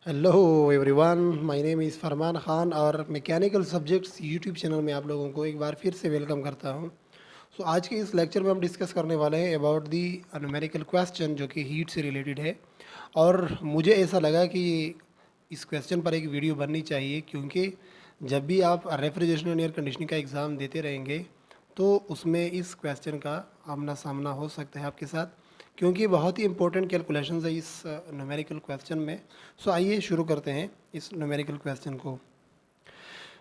Hello everyone, my name is Farman Khan और mechanical subjects YouTube channel में आप लोगों को एक बार फिर से वेलकम करता हूं। सो आज के इस लेक्चर में हम डिस्कस करने वाले हैं अबाउट दी न्यूमेरिकल क्वेश्चन जो कि हीट से रिलेटेड है। और मुझे ऐसा लगा कि इस क्वेश्चन पर एक वीडियो बननी चाहिए, क्योंकि जब भी आप रेफ्रिजरेशन एंड एयर कंडीशनिंग का एग्ज़ाम देते रहेंगे तो उसमें इस क्वेश्चन का आमना सामना हो सकता है आपके साथ, क्योंकि बहुत ही इंपॉर्टेंट कैलकुलेशंस है इस न्यूमेरिकल क्वेश्चन में। सो आइए शुरू करते हैं इस न्यूमेरिकल क्वेश्चन को।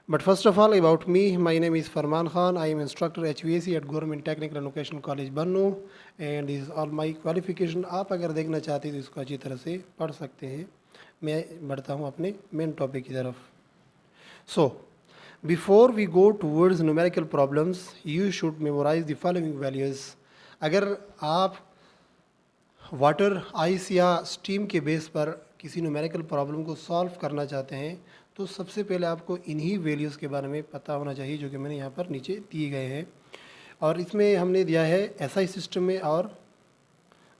But first of all about me, my name is Farman Khan. I am instructor HVAC eight government technical and vocational college Bannu and is all my qualification. आप अगर देखना चाहते हैं तो इसको अच्छी तरह से पढ़ सकते हैं। मैं बढ़ता हूँ अपने मेन टॉपिक की तरफ। So before we go towards numerical problems you should memorize the following values. अगर आप वाटर, आइस या स्टीम के बेस पर किसी न्यूमेरिकल प्रॉब्लम को सॉल्व करना चाहते हैं तो सबसे पहले आपको इन्हीं वैल्यूज़ के बारे में पता होना चाहिए, जो कि मैंने यहाँ पर नीचे दिए गए हैं। और इसमें हमने दिया है SI सिस्टम में और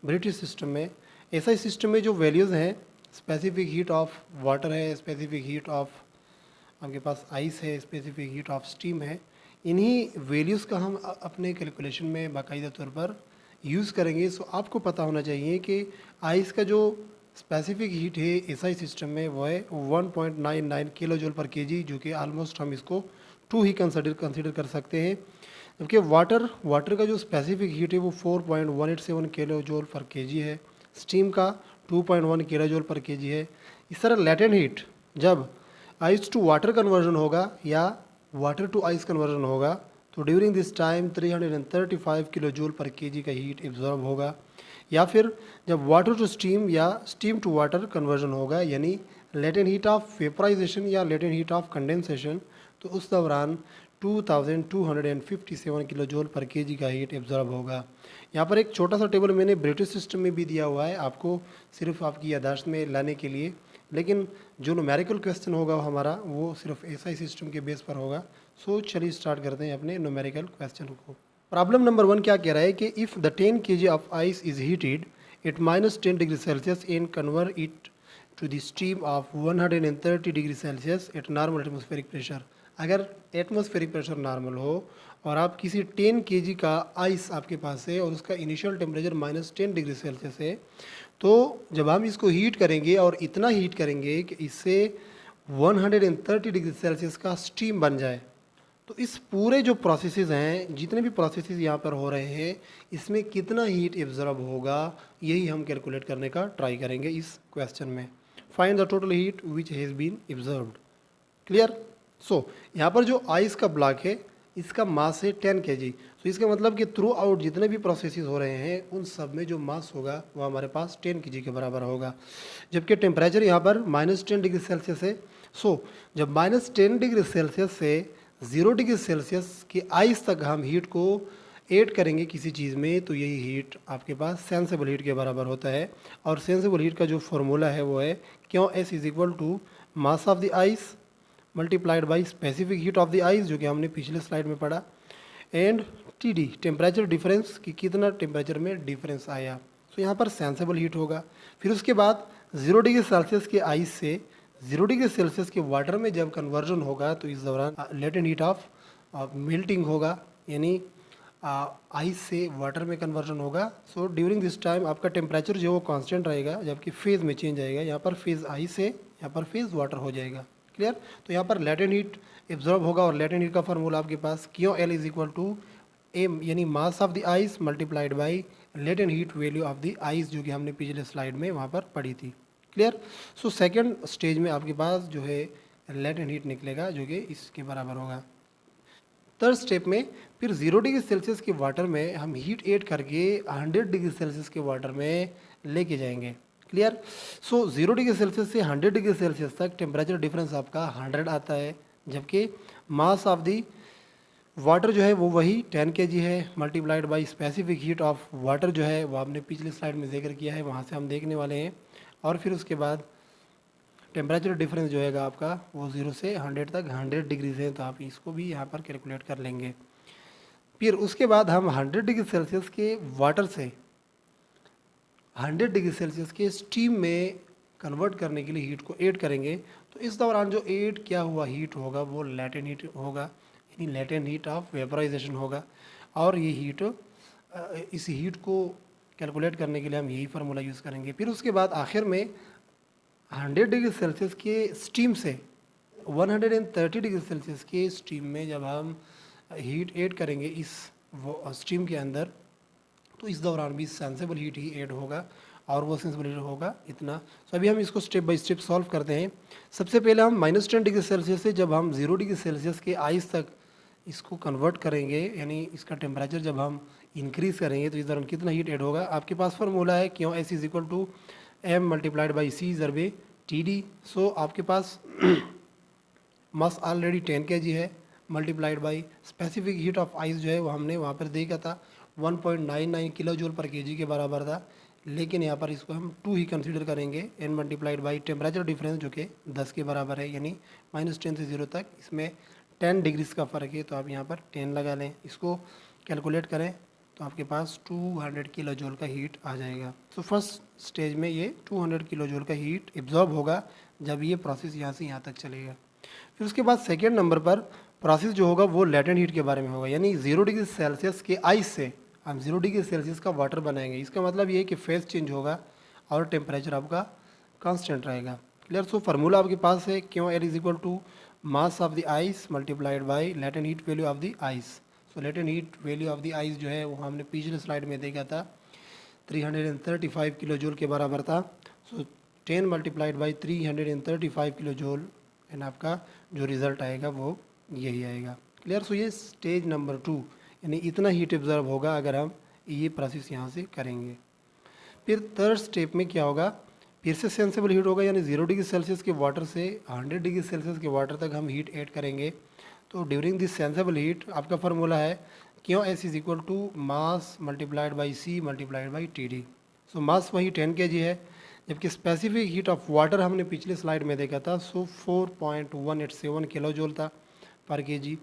ब्रिटिश सिस्टम में। SI सिस्टम में जो वैल्यूज़ हैं, स्पेसिफिक हीट ऑफ वाटर है, स्पेसिफिक हीट ऑफ आपके पास आइस है, स्पेसिफिक हीट ऑफ स्टीम है। इन्हीं वैल्यूज़ का हम अपने कैलकुलेशन में बाकायदा तौर पर यूज़ करेंगे। सो आपको पता होना चाहिए कि आइस का जो स्पेसिफिक हीट है एसआई सिस्टम में वो है 1.99 किलो जूल पर केजी, जो कि ऑलमोस्ट हम इसको 2 ही कंसिडर कर सकते हैं। जबकि वाटर का जो स्पेसिफिक हीट है वो 4.187 किलो जूल पर केजी है। स्टीम का 2.1 किलो जूल पर केजी है। इस तरह लेटेंट हीट जब आइस टू वाटर कन्वर्जन होगा या वाटर टू आइस कन्वर्जन होगा तो during this time 335 kilo joule per KG का हीट एब्जॉर्ब होगा। या फिर जब वाटर टू स्टीम या स्टीम टू वाटर कन्वर्जन होगा, यानी लेटेंट हीट ऑफ वेपराइजेशन या लेटेंट हीट ऑफ कंडेंसेशन, तो उस दौरान 2257 किलो जूल पर केजी का हीट एब्जॉर्ब होगा। यहाँ पर एक छोटा सा टेबल मैंने ब्रिटिश सिस्टम में भी दिया हुआ है आपको, सिर्फ आपकी यादाश्त में लाने के लिए। लेकिन जो न्यूमेरिकल क्वेश्चन होगा हमारा वो सिर्फ एसआई सिस्टम के बेस पर होगा। सो चलिए स्टार्ट करते हैं अपने न्यूमेरिकल क्वेश्चन को। प्रॉब्लम नंबर 1 क्या कह रहा है कि if the 10 kg of ice is heated at -10 degree Celsius and convert it to the steam of 130 degree Celsius at normal atmospheric pressure. अगर एटमॉस्फेरिक प्रेशर नॉर्मल हो और आप किसी 10 kg का आइस आपके पास है और उसका इनिशियल टेम्परेचर -10 डिग्री सेल्सियस है, तो जब हम इसको हीट करेंगे और इतना हीट करेंगे कि इससे 130 डिग्री सेल्सियस का स्टीम बन जाए, तो इस पूरे जो प्रोसेसेस हैं, जितने भी प्रोसेसेस यहाँ पर हो रहे हैं, इसमें कितना हीट एब्जॉर्ब होगा, यही हम कैलकुलेट करने का ट्राई करेंगे इस क्वेश्चन में। Find the total heat which has been absorbed. Clear. So यहाँ पर जो आइस का ब्लॉक है इसका मास है 10 kg। तो इसका मतलब कि थ्रू आउट जितने भी प्रोसेसेस हो रहे हैं उन सब में जो मास होगा वो हमारे पास 10 kg के बराबर होगा। जबकि टेम्परेचर यहाँ पर -10 डिग्री सेल्सियस है। सो जब -10 डिग्री सेल्सियस से 0 डिग्री सेल्सियस की आइस तक हम हीट को ऐड करेंगे किसी चीज़ में, तो यही हीट आपके पास सेंसेबल हीट के बराबर होता है। और सेंसेबल हीट का जो फॉर्मूला है वो है QS is equal to mass of the ice multiplied by specific heat of the ice, जो कि हमने पिछले स्लाइड में पढ़ा, एंड TD टेम्परेचर डिफरेंस कि कितना टेम्परेचर में डिफरेंस आया। तो यहाँ पर सेंसेबल हीट होगा। फिर उसके बाद 0 डिग्री सेल्सियस के आइस से 0 डिग्री सेल्सियस के वाटर में जब कन्वर्जन होगा तो इस दौरान लेटेंट हीट ऑफ मेल्टिंग होगा, यानी आइस से वाटर में कन्वर्जन होगा। सो ड्यूरिंग दिस टाइम आपका टेम्परेचर जो वो कांस्टेंट रहेगा, जबकि फेज़ में चेंज आएगा। यहाँ पर फेज़ आइस है, यहाँ पर फेज़ वाटर हो जाएगा। क्लियर। तो यहाँ पर लेटेंट हीट एब्जॉर्ब होगा और लेटेंट हीट का फार्मूला आपके पास QL is equal to M, यानी mass of the ice multiplied by latent heat value of the ice, जो कि हमने पिछले स्लाइड में वहाँ पर पढ़ी थी। क्लियर। सो सेकेंड स्टेज में आपके पास जो है लेटेंट हीट निकलेगा, जो कि इसके बराबर होगा। थर्ड स्टेप में फिर 0 डिग्री सेल्सियस के वाटर में हम हीट ऐड करके 100 डिग्री सेल्सियस के वाटर में लेके जाएंगे। क्लियर। सो 0 डिग्री सेल्सियस से 100 डिग्री सेल्सियस तक टेम्परेचर डिफरेंस आपका 100 आता है, जबकि मास ऑफ दी वाटर जो है वो वही 10 kg है, multiplied by specific heat of water जो है वो आपने पिछले स्लाइड में जिक्र किया है, वहाँ से हम देखने वाले हैं। और फिर उसके बाद टेम्परेचर डिफरेंस जो है आपका वो 0 से 100 तक 100 डिग्री है, तो आप इसको भी यहाँ पर कैलकुलेट कर लेंगे। फिर उसके बाद हम 100 डिग्री सेल्सियस के वाटर से 100 डिग्री सेल्सियस के स्टीम में कन्वर्ट करने के लिए हीट को ऐड करेंगे, तो इस दौरान जो ऐड किया हुआ हीट होगा वो लैटेंट हीट होगा, यानी लैटेंट हीट ऑफ वेपराइजेशन होगा। और ये हीट इस हीट को कैलकुलेट करने के लिए हम यही फार्मूला यूज़ करेंगे। फिर उसके बाद आखिर में 100 डिग्री सेल्सियस के स्टीम से 130 डिग्री सेल्सियस के स्टीम में जब हम हीट ऐड करेंगे इस वो स्टीम के अंदर, तो इस दौरान भी सेंसिबल हीट ही ऐड होगा और वो सेंसिबल हीट होगा इतना। तो अभी हम इसको स्टेप बाय स्टेप सॉल्व करते हैं। सबसे पहले हम -10 डिग्री सेल्सियस से जब हम 0 डिग्री सेल्सियस के आइस तक इसको कन्वर्ट करेंगे, यानी इसका टेम्परेचर जब हम इंक्रीज़ करेंगे तो इस दौरान कितना हीट ऐड होगा। आपके पास फार्मूला है Q S is equal to M multiplied by C ज़रबे टी डी। सो आपके पास मास ऑलरेडी 10 kg है, multiplied by specific heat of ice जो है वो हमने वहाँ पर देखा था 1.99 किलो जूल पर केजी के बराबर था, लेकिन यहाँ पर इसको हम 2 ही कंसीडर करेंगे। n multiplied by temperature difference जो कि 10 के बराबर है, यानी -10 से 0 तक इसमें 10 डिग्रीज का फ़र्क है, तो आप यहाँ पर 10 लगा लें। इसको कैलकुलेट करें तो आपके पास 200 किलो जूल का हीट आ जाएगा। तो फर्स्ट स्टेज में ये 200 किलो जूल का हीट एब्जॉर्ब होगा जब ये प्रोसेस यहाँ से यहाँ तक चलेगा। फिर उसके बाद सेकेंड नंबर पर प्रोसेस जो होगा वो लैटेंट हीट के बारे में होगा, यानी 0 डिग्री सेल्सियस के आइस से हम 0 डिग्री सेल्सियस का वाटर बनाएंगे। इसका मतलब ये है कि फेज चेंज होगा और टेम्परेचर आपका कांस्टेंट रहेगा। क्लियर। सो फार्मूला आपके पास है Q L is equal to mass of the ice multiplied by latent heat value of the ice. So latent heat value of the ice जो है वो हमने पिछले स्लाइड में देखा था 335 किलो जूल के बराबर था। सो 10 multiplied by 335 kilo joule and आपका जो रिज़ल्ट आएगा वो यही आएगा। क्लियर। सो ये स्टेज नंबर 2, यानी इतना हीट एब्जॉर्ब होगा अगर हम ये प्रोसेस यहाँ से करेंगे। फिर थर्ड स्टेप में क्या होगा, फिर से सेंसिबल हीट होगा, यानी 0 डिग्री सेल्सियस के वाटर से 100 डिग्री सेल्सियस के वाटर तक हम हीट ऐड करेंगे। तो ड्यूरिंग दिस सेंसिबल हीट आपका फार्मूला है Q S is equal to mass multiplied by C multiplied by T D. So mass वही 10 kg है, जबकि स्पेसिफिक हीट ऑफ वाटर हमने पिछले स्लाइड में देखा था, सो 4.187 किलो जूल था पर KG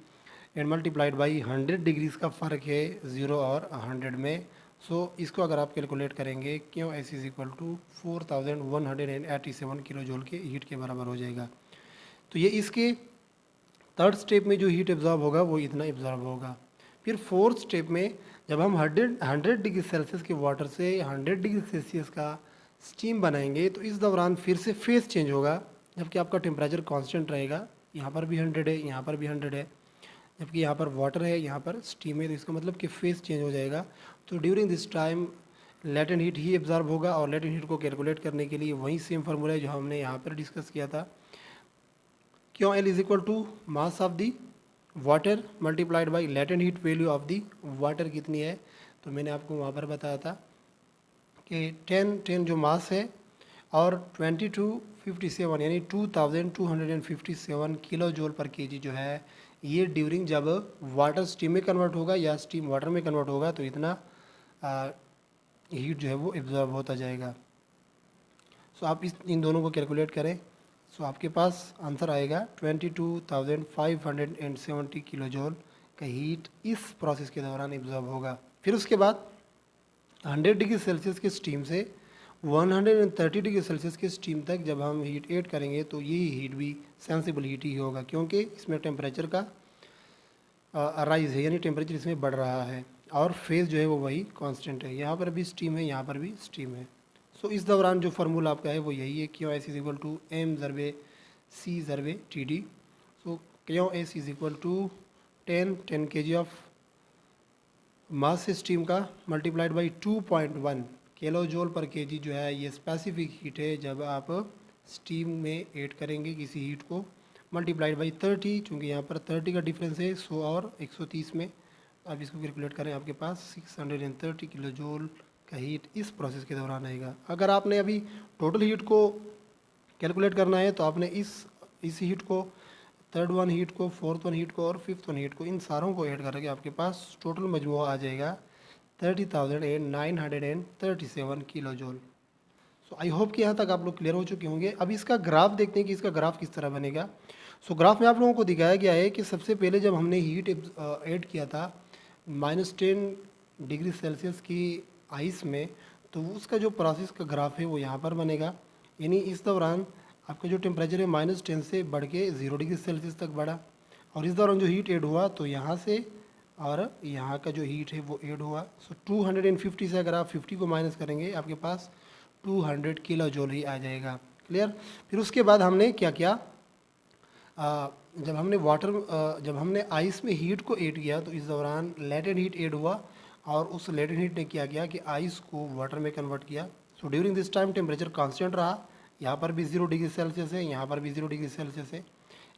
and multiplied by 100 degrees का फ़र्क है 0 और 100 में। सो इसको अगर आप कैलकुलेट करेंगे Q S is equal to 4187 kilo joule के हीट के बराबर हो जाएगा। तो ये इसके थर्ड स्टेप में जो हीट एब्जॉर्ब होगा वो इतना एब्जॉर्ब होगा। फिर फोर्थ स्टेप में जब हम 100 डिग्री सेल्सियस के वाटर से 100 डिग्री सेल्सियस का स्टीम बनाएंगे, तो इस दौरान फिर से फेस चेंज होगा, जबकि आपका टेम्परेचर कांस्टेंट रहेगा। यहाँ पर भी 100 है, यहाँ पर भी 100 है, जबकि यहाँ पर वाटर है, यहाँ पर स्टीम है, तो इसका मतलब कि फेस चेंज हो जाएगा। तो during this time latent heat he absorb होगा, और लैटेंट हीट को कैलकुलेट करने के लिए वही सेम फार्मूला है जो हमने यहाँ पर डिस्कस किया था Q L is equal to mass of the water multiplied by latent heat value of the water कितनी है। तो मैंने आपको वहाँ पर बताया था कि 10 जो मास है और 2257 यानी 2257 किलो जूल पर केजी जो है, ये ड्यूरिंग जब वाटर स्टीम में कन्वर्ट होगा या स्टीम वाटर में कन्वर्ट होगा तो इतना हीट जो है वो एब्जॉर्ब होता जाएगा। सो आप इन दोनों को कैलकुलेट करें, सो आपके पास आंसर आएगा 22,570 किलो जूल का हीट इस प्रोसेस के दौरान एब्जॉर्ब होगा। फिर उसके बाद 100 डिग्री सेल्सियस के स्टीम से 130 डिग्री सेल्सियस के स्टीम तक जब हम हीट ऐड करेंगे तो यही हीट भी सेंसिबल हीट ही होगा, क्योंकि इसमें टेम्परेचर का राइज है, यानी टेम्परेचर इसमें बढ़ रहा है और फेज जो है वो वही कांस्टेंट है। यहाँ पर भी स्टीम है, यहाँ पर भी स्टीम है। सो इस दौरान जो फार्मूला आपका है वो यही है Q S is equal to M ज़रबे सी ज़रबे T D. So Q S is equal to 10 kg of mass steam का multiplied by 2.1 kilo joule per KG जो है, ये स्पेसिफिक हीट है जब आप स्टीम में ऐड करेंगे किसी हीट को, मल्टीप्लाइड बाई 30, चूँकि यहाँ पर 30 का डिफरेंस है 100 और 130 में। आप इसको कैलकुलेट करें, आपके पास 630 किलो जूल का हीट इस प्रोसेस के दौरान आएगा। अगर आपने अभी टोटल हीट को कैलकुलेट करना है तो आपने इस हीट को, थर्ड वन हीट को, फोर्थ वन हीट को और फिफ्थ वन हीट को, इन सारों को ऐड करके आपके पास टोटल मजमूआ आ जाएगा 30,937 kilo joule. So I hope कि यहाँ तक आप लोग क्लियर हो चुके होंगे। अब इसका ग्राफ देखते हैं कि इसका ग्राफ किस तरह बनेगा। सो ग्राफ में आप लोगों को दिखाया गया है कि सबसे पहले जब हमने हीट ऐड किया था -10 डिग्री सेल्सियस की आइस में, तो उसका जो प्रोसेस का ग्राफ है वो यहाँ पर बनेगा। यानी इस दौरान आपका जो टेम्परेचर है -10 से बढ़ के 0 डिग्री सेल्सियस तक बढ़ा। और इस दौरान जो हीट ऐड हुआ तो यहाँ से और यहाँ का जो हीट है वो ऐड हुआ। सो 250 से अगर आप 50 को माइनस करेंगे आपके पास 200 किलो जूल ही आ जाएगा। क्लियर। फिर उसके बाद हमने क्या किया, जब हमने आइस में हीट को ऐड किया तो इस दौरान लेटेंट हीट ऐड हुआ और उस लेटेंट हीट ने क्या किया कि आइस को वाटर में कन्वर्ट किया। So during this time temperature constant रहा, यहाँ पर भी 0 डिग्री सेल्सियस है, यहाँ पर भी 0 डिग्री सेल्सियस है,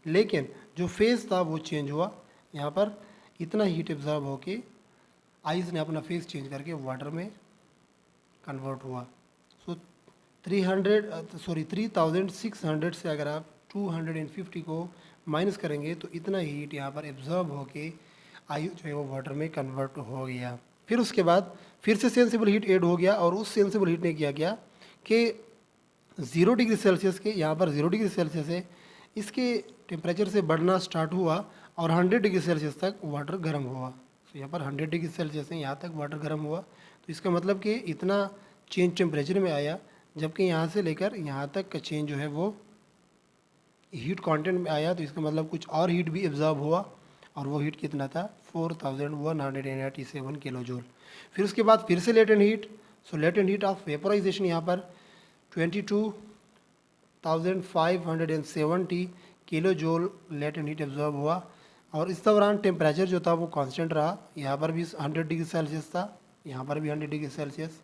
लेकिन जो फेस था वो चेंज हुआ। यहाँ पर इतना हीट एब्जॉर्ब होके आइस ने अपना फेस चेंज करके वाटर में कन्वर्ट हुआ। सो 3600 से अगर आप 250 को माइनस करेंगे तो इतना हीट यहाँ पर एब्जॉर्ब होके आइस जो है वो वाटर में कन्वर्ट हो गया। फिर उसके बाद फिर से सेंसिबल हीट ऐड हो गया और उस सेंसिबल हीट ने क्या किया कि 0 डिग्री सेल्सियस के, यहाँ पर 0 डिग्री सेल्सियस है, इसके टेम्परेचर से बढ़ना स्टार्ट हुआ और 100 डिग्री सेल्सियस तक वाटर गर्म हुआ। तो यहाँ पर 100 डिग्री सेल्सियस है, यहाँ तक वाटर गर्म हुआ। तो इसका मतलब कि इतना चेंज टेम्परेचर में आया, जबकि यहाँ से लेकर यहाँ तक का चेंज जो है वो हीट कंटेंट में आया। तो इसका मतलब कुछ और हीट भी एब्जॉर्ब हुआ और वो हीट कितना था 4187 किलो जूल। फिर उसके बाद फिर से latent heat. So latent heat of vaporisation यहाँ पर 22,570 kilo joule latent heat absorb हुआ। और इस दौरान टेम्परेचर जो था वो कांस्टेंट रहा, यहाँ पर भी 100 डिग्री सेल्सियस था, यहाँ पर भी 100 डिग्री सेल्सियस।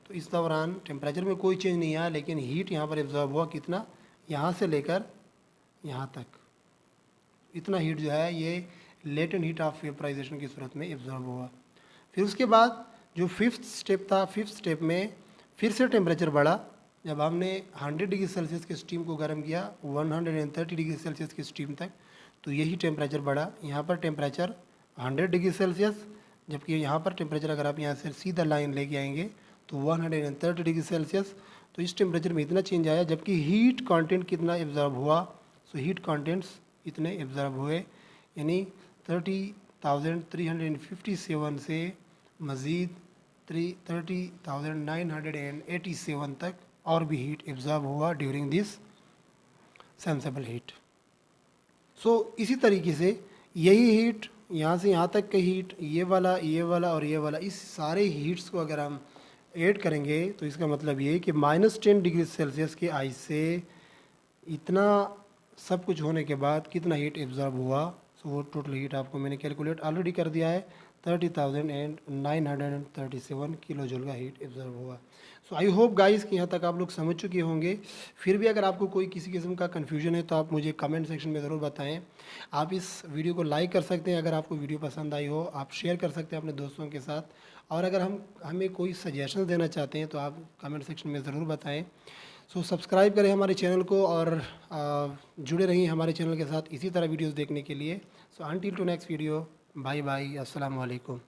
तो इस दौरान टेम्परेचर में कोई चेंज नहीं आया, लेकिन हीट यहाँ पर एब्जॉर्ब हुआ कितना, यहाँ से लेकर यहाँ तक इतना हीट जो है ये लेटेंट हीट ऑफ वेपोराइजेशन की सूरत में एब्जॉर्ब हुआ। फिर उसके बाद जो फिफ्थ स्टेप था, फिफ्थ स्टेप में फिर से टेम्परेचर बढ़ा। जब हमने 100 डिग्री सेल्सियस के स्टीम को गर्म किया 130 डिग्री सेल्सियस की स्टीम तक, तो यही टेम्परेचर बढ़ा। यहाँ पर टेम्परेचर 100 डिग्री सेल्सियस, जबकि यहाँ पर टेम्परेचर अगर आप यहाँ से सीधा लाइन लेके आएंगे तो 130 डिग्री सेल्सियस। तो इस टेम्परेचर में इतना चेंज आया, जबकि हीट कंटेंट कितना एब्जॉर्ब हुआ, सो हीट कंटेंट्स इतने एब्जॉर्ब हुए, यानी 30,357 से मज़ीद 30,987 तक और भी हीट एब्जॉर्ब हुआ ड्यूरिंग दिस सेंसिबल हीट। सो इसी तरीके से यही हीट यहाँ से यहाँ तक का हीट, ये वाला और ये वाला, इस सारे हीट्स को अगर हम ऐड करेंगे तो इसका मतलब ये कि -10 डिग्री सेल्सियस के आइस से इतना सब कुछ होने के बाद कितना हीट एब्जॉर्ब हुआ। सो वो टोटल हीट आपको मैंने कैलकुलेट ऑलरेडी कर दिया है, 30,937 किलो जूल का हीट एब्जॉर्ब हुआ। सो आई होप गाइस कि यहाँ तक आप लोग समझ चुके होंगे। फिर भी अगर आपको कोई किसी किस्म का कन्फ्यूजन है तो आप मुझे कमेंट सेक्शन में ज़रूर बताएं। आप इस वीडियो को लाइक कर सकते हैं, अगर आपको वीडियो पसंद आई हो आप शेयर कर सकते हैं अपने दोस्तों के साथ, और अगर हमें कोई सजेशन देना चाहते हैं तो आप कमेंट सेक्शन में ज़रूर बताएं। सो सब्सक्राइब करें हमारे चैनल को और जुड़े रहिए हमारे चैनल के साथ इसी तरह वीडियोस देखने के लिए। So until to next video, bye bye, अस्सलाम वालेकुम।